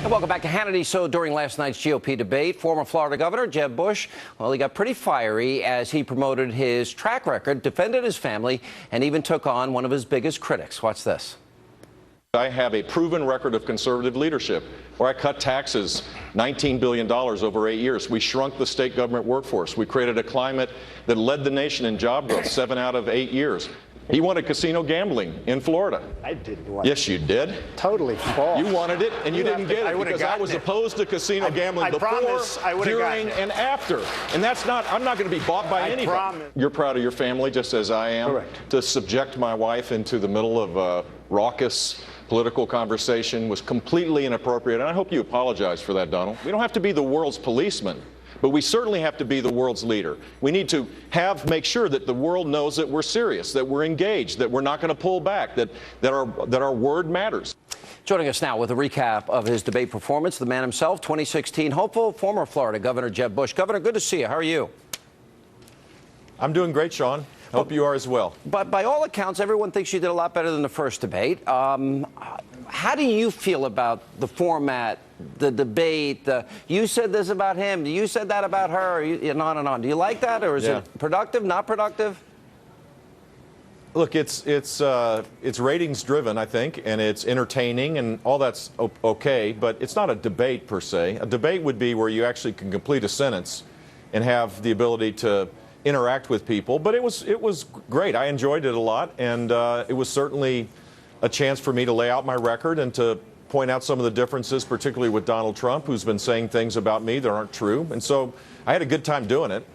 And welcome back to Hannity. So during last night's GOP debate, former Florida Governor Jeb Bush, well, he got pretty fiery as he promoted his track record, defended his family, and even took on one of his biggest critics. Watch this. I have a proven record of conservative leadership, where I cut taxes $19 billion over 8 years. We shrunk the state government workforce. We created a climate that led the nation in job growth 7 out of 8 years. He wanted casino gambling in Florida. I didn't want it. Yes, you did. Totally false. You wanted it, and you didn't get it because I was opposed to casino gambling before, during, and after. And that's not, I'm not going to be bought by anybody. You're proud of your family, just as I am. Correct. To subject my wife into the middle of a raucous political conversation was completely inappropriate, and I hope you apologize for that, Donald. We don't have to be the world's policeman, but we certainly have to be the world's leader. We need to make sure that the world knows that we're serious, that we're engaged, that we're not going to pull back, that our word matters. Joining us now with a recap of his debate performance, the man himself, 2016 hopeful, former Florida Governor Jeb Bush. Governor, good to see you. How are you? I'm doing great, Sean. Hope you are as well. But by all accounts, everyone thinks you did a lot better than the first debate. How do you feel about the format, the debate? You said this about him. You said that about her, and on and on. Do you like that, or is it productive, not productive? Look, it's ratings driven, I think, and it's entertaining, and all that's okay. But it's not a debate per se. A debate would be where you actually can complete a sentence and have the ability to interact with people. But it was great. I enjoyed it a lot, and it was certainly a chance for me to lay out my record and to point out some of the differences, particularly with Donald Trump, who's been saying things about me that aren't true. And so I had a good time doing it.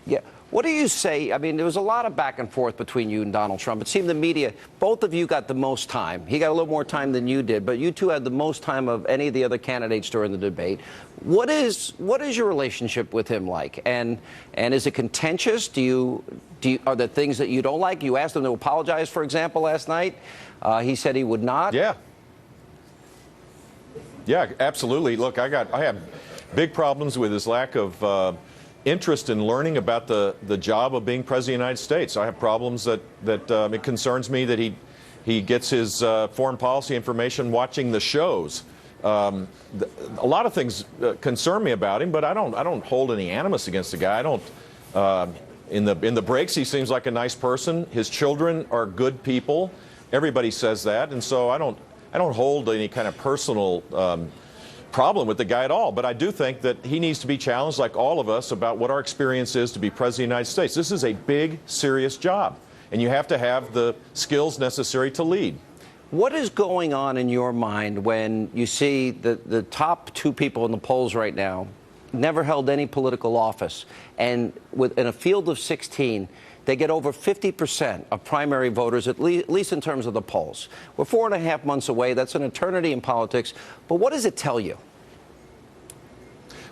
Yeah. What do you say? I mean, there was a lot of back and forth between you and Donald Trump. It seemed the media, both of you got the most time. He got a little more time than you did, but you two had the most time of any of the other candidates during the debate. What is your relationship with him like? And is it contentious? Are there things that you don't like? You asked him to apologize, for example, last night. He said he would not. Yeah, absolutely. Look, I have big problems with his lack of interest in learning about the job of being president of the United States. I have problems that it concerns me that he gets his foreign policy information watching the shows. A lot of things concern me about him, but I don't hold any animus against the guy. I don't. In the breaks, he seems like a nice person. His children are good people. Everybody says that, and so I don't hold any kind of personal problem with the guy at all. But I do think that he needs to be challenged, like all of us, about what our experience is to be president of the United States. This is a big, serious job, and you have to have the skills necessary to lead. What is going on in your mind when you see the top two people in the polls right now never held any political office, and in a field of 16, they get over 50% of primary voters, at least in terms of the polls? We're 4.5 months away. That's an eternity in politics. But what does it tell you?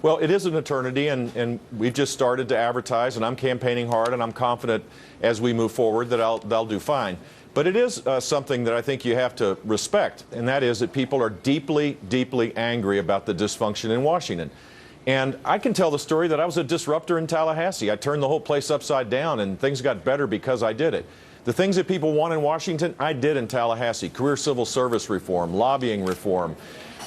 Well, it is an eternity, and we've just started to advertise, and I'm campaigning hard, and I'm confident as we move forward that they'll do fine. But it is something that I think you have to respect, and that is that people are deeply, deeply angry about the dysfunction in Washington. And I can tell the story that I was a disruptor in Tallahassee. I turned the whole place upside down, and things got better because I did it. The things that people want in Washington, I did in Tallahassee. Career civil service reform, lobbying reform,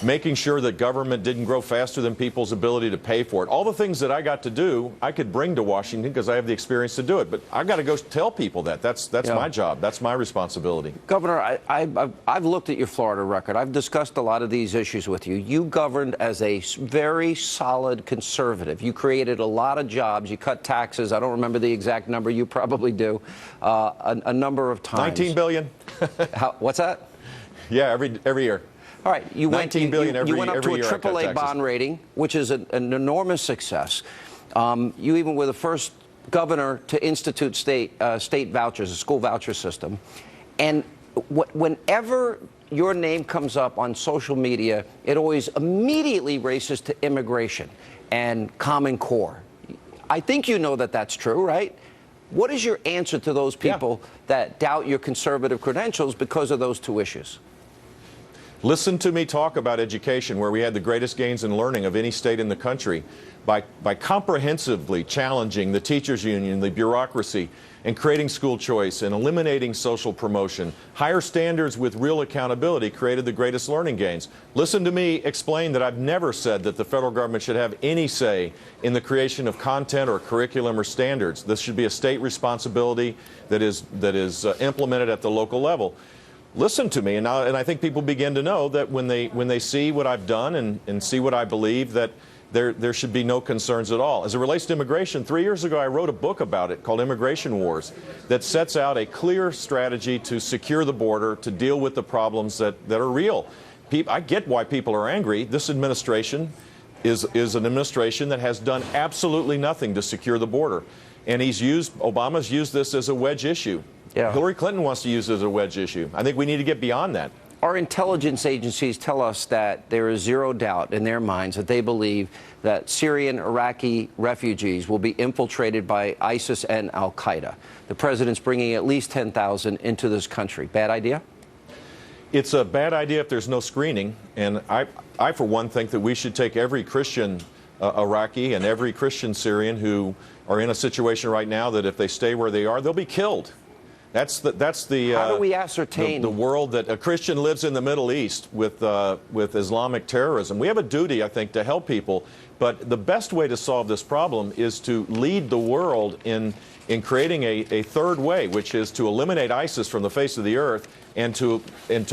making sure that government didn't grow faster than people's ability to pay for it. All the things that I got to do, I could bring to Washington because I have the experience to do it. But I've got to go tell people that. That's my job. That's my responsibility. Governor, I've looked at your Florida record. I've discussed a lot of these issues with you. You governed as a very solid conservative. You created a lot of jobs. You cut taxes. I don't remember the exact number. You probably do. A number of times. $19 billion. What's that? Yeah, every year. All right, you went up to a year AAA bond rating, which is an enormous success. You even were the first governor to institute state vouchers, a school voucher system. And whenever your name comes up on social media, it always immediately races to immigration and Common Core. I think you know that that's true, right? What is your answer to those people that doubt your conservative credentials because of those two issues? Listen to me talk about education, where we had the greatest gains in learning of any state in the country, by comprehensively challenging the teachers union, the bureaucracy, and creating school choice and eliminating social promotion. Higher standards with real accountability created the greatest learning gains. Listen to me explain that I've never said that the federal government should have any say in the creation of content or curriculum or standards. This should be a state responsibility that is implemented at the local level. Listen to me, and I think people begin to know that when they see what I've done and see what I believe, that there should be no concerns at all. As it relates to immigration, 3 years ago I wrote a book about it called Immigration Wars that sets out a clear strategy to secure the border, to deal with the problems that are real. I get why people are angry. This administration is an administration that has done absolutely nothing to secure the border. And Obama's used this as a wedge issue. Yeah. Hillary Clinton wants to use it as a wedge issue. I think we need to get beyond that. Our intelligence agencies tell us that there is zero doubt in their minds that they believe that Syrian, Iraqi refugees will be infiltrated by ISIS and al-Qaeda. The president's bringing at least 10,000 into this country. Bad idea? It's a bad idea if there's no screening. And I for one, think that we should take every Christian Iraqi and every Christian Syrian who are in a situation right now that if they stay where they are, they'll be killed. That's the how do we ascertain the world that a Christian lives in the Middle East with Islamic terrorism? We have a duty, I think, to help people, but the best way to solve this problem is to lead the world in creating a third way, which is to eliminate ISIS from the face of the earth and to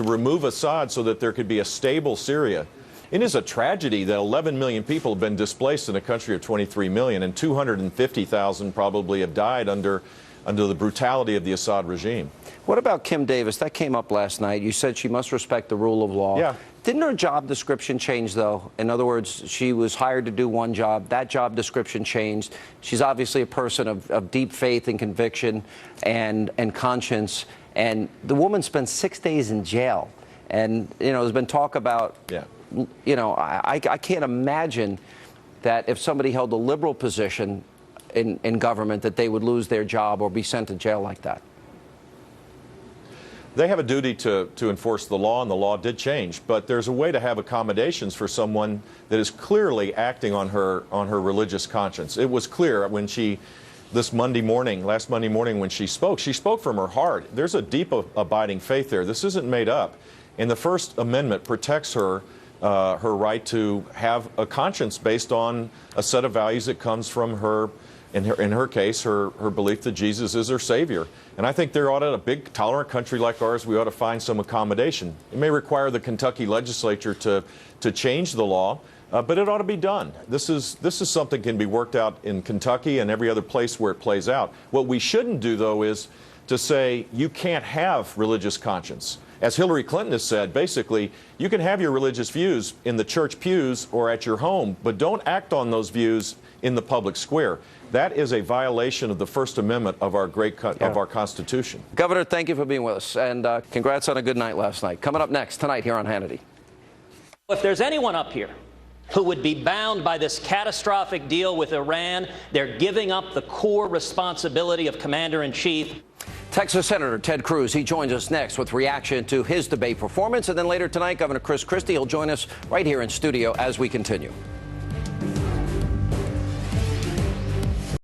remove Assad so that there could be a stable Syria. It is a tragedy that 11 million people have been displaced in a country of 23 million, and 250,000 probably have died under the brutality of the Assad regime. What about Kim Davis? That came up last night. You said she must respect the rule of law. Yeah. Didn't her job description change, though? In other words, she was hired to do one job. That job description changed. She's obviously a person of deep faith and conviction and conscience. And the woman spent 6 days in jail. And, there's been talk about, I can't imagine that if somebody held a liberal position in government that they would lose their job or be sent to jail like that. They have a duty to enforce the law, and the law did change. But there's a way to have accommodations for someone that is clearly acting on her religious conscience. It was clear when last Monday morning, when she spoke from her heart. There's a deep abiding faith there. This isn't made up. And the First Amendment protects her right to have a conscience based on a set of values that comes from her. In her case, her belief that Jesus is her Savior. And I think there ought to, in a big, tolerant country like ours, we ought to find some accommodation. It may require the Kentucky legislature to change the law, but it ought to be done. This is something that can be worked out in Kentucky and every other place where it plays out. What we shouldn't do, though, is to say you can't have religious conscience. As Hillary Clinton has said, basically, you can have your religious views in the church pews or at your home, but don't act on those views in the public square. That is a violation of the First Amendment of our of our Constitution. Governor, thank you for being with us, and congrats on a good night last night. Coming up next tonight here on Hannity. If there's anyone up here who would be bound by this catastrophic deal with Iran, they're giving up the core responsibility of Commander-in-Chief. Texas Senator Ted Cruz, he joins us next with reaction to his debate performance, and then later tonight, Governor Chris Christie will join us right here in studio as we continue.